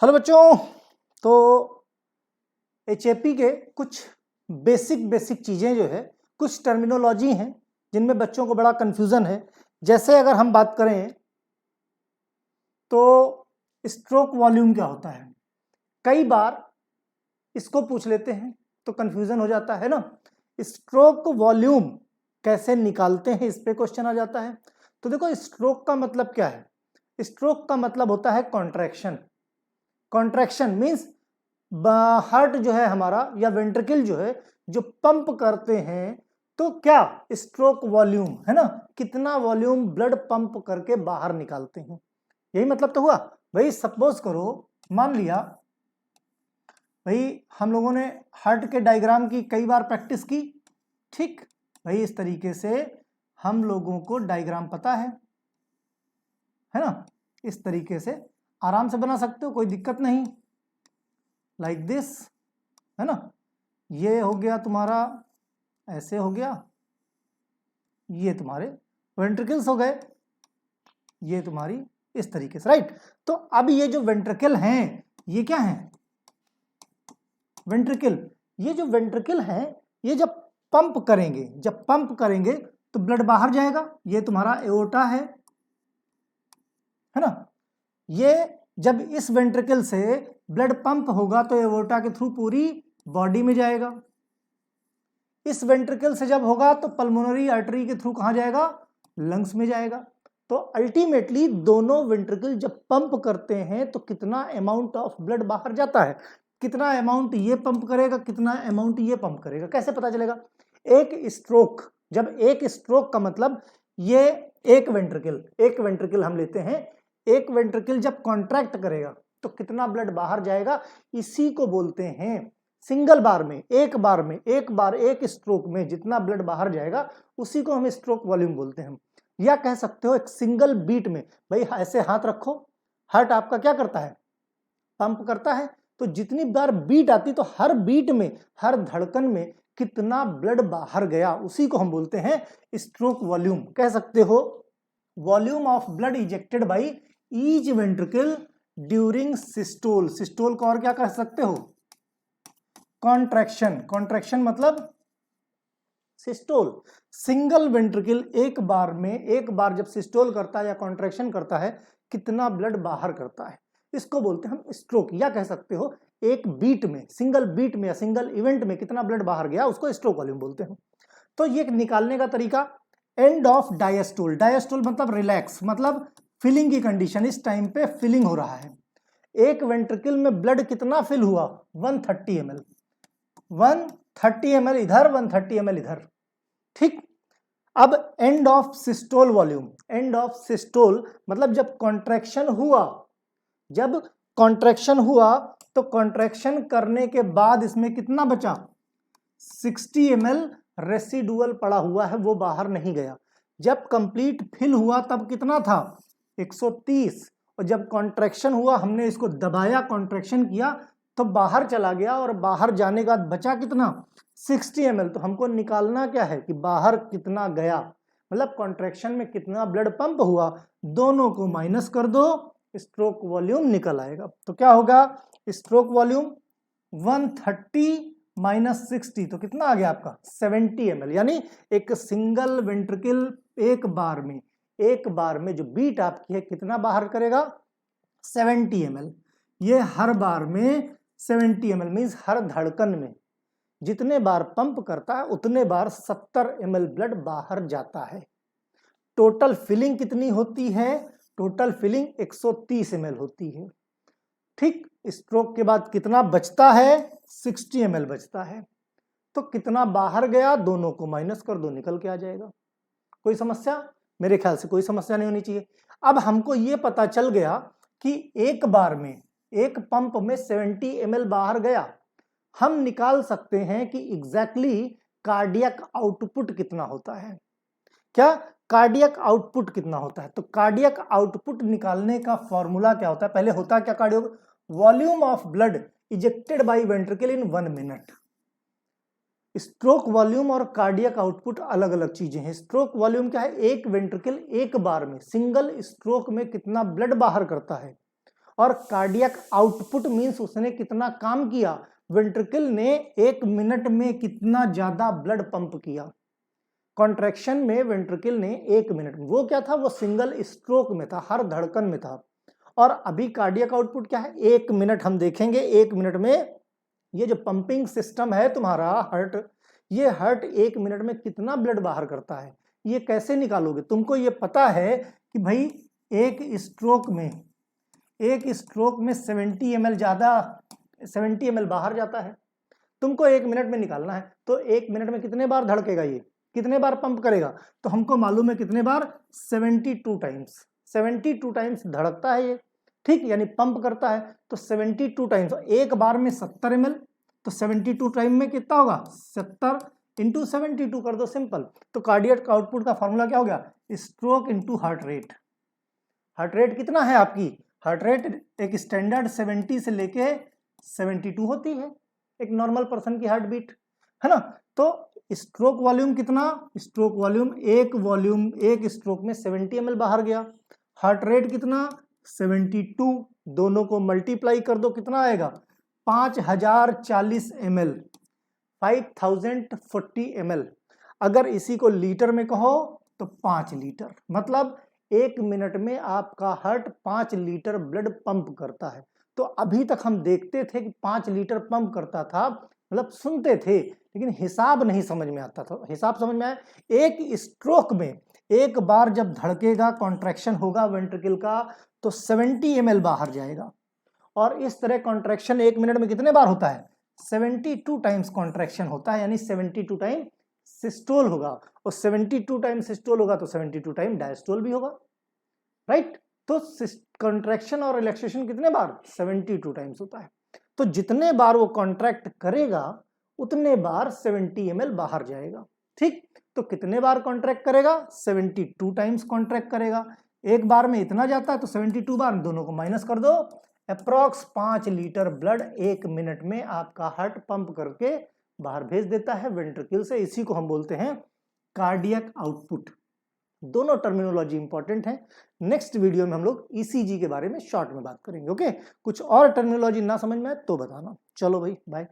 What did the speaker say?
Hello बच्चों। तो HAP के कुछ बेसिक चीज़ें जो है, कुछ टर्मिनोलॉजी हैं जिनमें बच्चों को बड़ा कन्फ्यूज़न है। जैसे अगर हम बात करें तो स्ट्रोक वॉल्यूम क्या होता है, कई बार इसको पूछ लेते हैं तो कन्फ्यूज़न हो जाता है ना। स्ट्रोक वॉल्यूम कैसे निकालते हैं, इस पे क्वेश्चन आ जाता है। तो देखो, स्ट्रोक का मतलब क्या है? स्ट्रोक का मतलब होता है कॉन्ट्रैक्शन। कॉन्ट्रैक्शन मीन्स हार्ट जो है हमारा या वेंट्रिकल जो है, जो पंप करते हैं, तो क्या स्ट्रोक वॉल्यूम है ना, कितना वॉल्यूम ब्लड पंप करके बाहर निकालते हैं, यही मतलब तो हुआ। भाई सपोज करो, मान लिया भाई हम लोगों ने हार्ट के डायग्राम की कई बार प्रैक्टिस की, ठीक भाई, इस तरीके से हम लोगों को डायग्राम पता है ना। इस तरीके से आराम से बना सकते हो, कोई दिक्कत नहीं। लाइक दिस, है ना। ये हो गया तुम्हारा, ऐसे हो गया, ये तुम्हारे वेंट्रिकल्स हो गए, ये तुम्हारी इस तरीके से, राइट। तो अब ये जो वेंट्रिकल हैं, ये क्या हैं? वेंट्रिकल। ये जो वेंट्रिकल हैं, ये जब पंप करेंगे तो ब्लड बाहर जाएगा। ये तुम्हारा एओर्टा है ना। ये जब इस वेंट्रिकल से ब्लड पंप होगा तो एओर्टा के थ्रू पूरी बॉडी में जाएगा। इस वेंट्रिकल से जब होगा तो पल्मोनरी आर्टरी के थ्रू कहां जाएगा? लंग्स में जाएगा। तो अल्टीमेटली दोनों वेंट्रिकल जब पंप करते हैं तो कितना अमाउंट ऑफ ब्लड बाहर जाता है, कितना अमाउंट ये पंप करेगा, कितना अमाउंट ये पंप करेगा, कैसे पता चलेगा? एक स्ट्रोक का मतलब ये एक वेंट्रिकल हम लेते हैं, एक वेंट्रिकल जब कॉन्ट्रैक्ट करेगा तो कितना ब्लड बाहर जाएगा, इसी को बोलते हैं सिंगल बार में, एक स्ट्रोक में जितना ब्लड बाहर जाएगा उसी को हम स्ट्रोक वॉल्यूम बोलते हैं। या कह सकते हो एक सिंगल बीट में, भाई ऐसे हाथ रखो, हार्ट आपका क्या करता है? पंप करता है। तो जितनी बार बीट आती तो हर बीट में, हर धड़कन में कितना ब्लड बाहर गया, उसी को हम बोलते हैं स्ट्रोक वॉल्यूम। कह सकते हो volume of blood ejected by each ventricle during systole. Systole को और क्या कह सकते हो? कॉन्ट्रैक्शन मतलब सिस्टोल। सिंगल वेंट्रिकल एक बार जब सिस्टोल करता है या कॉन्ट्रैक्शन करता है, कितना ब्लड बाहर करता है, इसको बोलते हैं हम स्ट्रोक। या कह सकते हो एक बीट में, सिंगल बीट में या सिंगल इवेंट में कितना ब्लड बाहर गया, उसको स्ट्रोक वॉल्यूम बोलते हैं। तो ये निकालने का तरीका, एंड ऑफ डायस्टोल। डायस्टोल मतलब रिलैक्स, मतलब फिलिंग की कंडीशन, इस टाइम पे फिलिंग हो रहा है। एक वेंट्रिकल में ब्लड कितना फिल हुआ? 130 ml, 130 ml इधर, 130 ml इधर, ठीक। अब end of systole volume, end of systole मतलब जब कॉन्ट्रैक्शन हुआ तो कॉन्ट्रैक्शन करने के बाद इसमें कितना बचा? 60 ml रेसिडुअल पड़ा हुआ है, वो बाहर नहीं गया। जब कंप्लीट फिल हुआ तब कितना था? 130। और जब कॉन्ट्रैक्शन हुआ, हमने इसको दबाया, कॉन्ट्रैक्शन किया तो बाहर चला गया, और बाहर जाने के बाद बचा कितना? 60 ml। तो हमको निकालना क्या है कि बाहर कितना गया, मतलब कॉन्ट्रैक्शन में कितना ब्लड पंप हुआ, दोनों को माइनस कर दो, स्ट्रोक वॉल्यूम निकल आएगा। तो क्या होगा? स्ट्रोक वॉल्यूम 130 माइनस 60 तो कितना आ गया आपका? 70 ml। यानी एक सिंगल वेंट्रिकल एक बार में जो बीट आपकी है कितना बाहर करेगा? 70 ml। ये हर बार में 70 ml मीन्स हर धड़कन में जितने बार पंप करता है उतने बार 70 ml ब्लड बाहर जाता है। टोटल फिलिंग कितनी होती है? टोटल फिलिंग 130 ml होती है, ठीक। स्ट्रोक के बाद कितना बचता है? 60 ml बचता है। तो कितना बाहर गया, दोनों को माइनस कर दो, निकल के आ जाएगा। कोई समस्या? मेरे ख्याल से कोई समस्या नहीं होनी चाहिए। अब हमको ये पता चल गया कि एक बार में, एक पंप में 70 ml बाहर गया। हम निकाल सकते हैं कि एग्जैक्टली कार्डियक आउटपुट कितना होता है। क्या कार्डियक आउटपुट कितना होता है? तो कार्डियक आउटपुट निकालने का फॉर्मूला क्या होता है? पहले होता है क्या? Cardio volume of blood ejected by ventricle in 1 minute. Stroke volume और कार्डियक आउटपुट अलग अलग चीजें हैं। स्ट्रोक वॉल्यूम क्या है? एक वेंट्रिकल एक बार में, सिंगल स्ट्रोक में कितना ब्लड बाहर करता है, और कार्डियक आउटपुट मींस उसने कितना काम किया, वेंट्रिकल ने 1 मिनट में कितना ज्यादा ब्लड पंप किया। कॉन्ट्रैक्शन में वेंट्रिकल ने 1 मिनट में, वो क्या था, वो सिंगल स्ट्रोक में था, हर धड़कन में था। और अभी कार्डियक आउटपुट क्या है, 1 मिनट हम देखेंगे। 1 मिनट में ये जो पंपिंग सिस्टम है तुम्हारा हार्ट, ये हार्ट 1 मिनट में कितना ब्लड बाहर करता है, ये कैसे निकालोगे? तुमको ये पता है कि भाई एक स्ट्रोक में 70 ml ज्यादा 70 ml बाहर जाता है, तुमको 1 मिनट में निकालना है। तो 1 मिनट में कितने बार धड़केगा, ये कितने बार पंप करेगा? तो हमको मालूम है कितने बार, 72 टाइम्स। 72 टाइम्स धड़कता है ये, ठीक, यानी पंप करता है। तो 72 टाइम्स, एक बार में 70 ml, तो 72 टाइम में कितना होगा, 70 इंटू 72 कर दो, सिंपल। तो कार्डियक आउटपुट का फॉर्मूला क्या हो गया, stroke into heart rate. Heart rate कितना है आपकी, हार्ट रेट एक स्टैंडर्ड 70 से लेके 72 होती है, एक नॉर्मल पर्सन की हार्ट बीट, है ना। तो स्ट्रोक वॉल्यूम कितना, स्ट्रोक वॉल्यूम एक स्ट्रोक में 70 ml बाहर गया। हार्ट रेट कितना, 72, दोनों को मल्टीप्लाई कर दो, कितना आएगा, 5040 ml, 5040 ml। अगर इसी को लीटर में कहो तो 5 लीटर, मतलब 1 मिनट में आपका हार्ट 5 लीटर ब्लड पंप करता है। तो अभी तक हम देखते थे कि 5 लीटर पंप करता था, मतलब सुनते थे, लेकिन हिसाब नहीं समझ में आता था। हिसाब समझ में आया, एक स्ट्रोक में एक बार जब धड़केगा, कॉन्ट्रैक्शन होगा वेंट्रिकल का, तो 70 ml बाहर जाएगा। और इस तरह कॉन्ट्रैक्शन 1 मिनट में कितने बार होता है, 72 टाइम्स कॉन्ट्रैक्शन होता है, यानी 72 टाइम सिस्टोल होगा। और 72 टाइम सिस्टोल होगा तो 72 टाइम डायस्टोल भी होगा, राइट। तो कॉन्ट्रैक्शन और रिलैक्सेशन कितने बार, 72 टाइम्स होता है। तो जितने बार वो कॉन्ट्रैक्ट करेगा उतने बार 70 ml बाहर जाएगा, ठीक। तो कितने बार कॉन्ट्रैक्ट करेगा, 72 टाइम्स कॉन्ट्रैक्ट करेगा। एक बार में इतना जाता है तो 72 बार, दोनों को माइनस कर दो, अप्रॉक्स 5 लीटर ब्लड 1 मिनट में आपका हार्ट पंप करके बाहर भेज देता है वेंट्रिकल से। इसी को हम बोलते हैं कार्डियक आउटपुट। दोनों टर्मिनोलॉजी इंपॉर्टेंट है। नेक्स्ट वीडियो में हम लोग ईसीजी के बारे में शॉर्ट में बात करेंगे, ओके। कुछ और टर्मिनोलॉजी ना समझ में आए तो बताना। चलो भाई, बाय।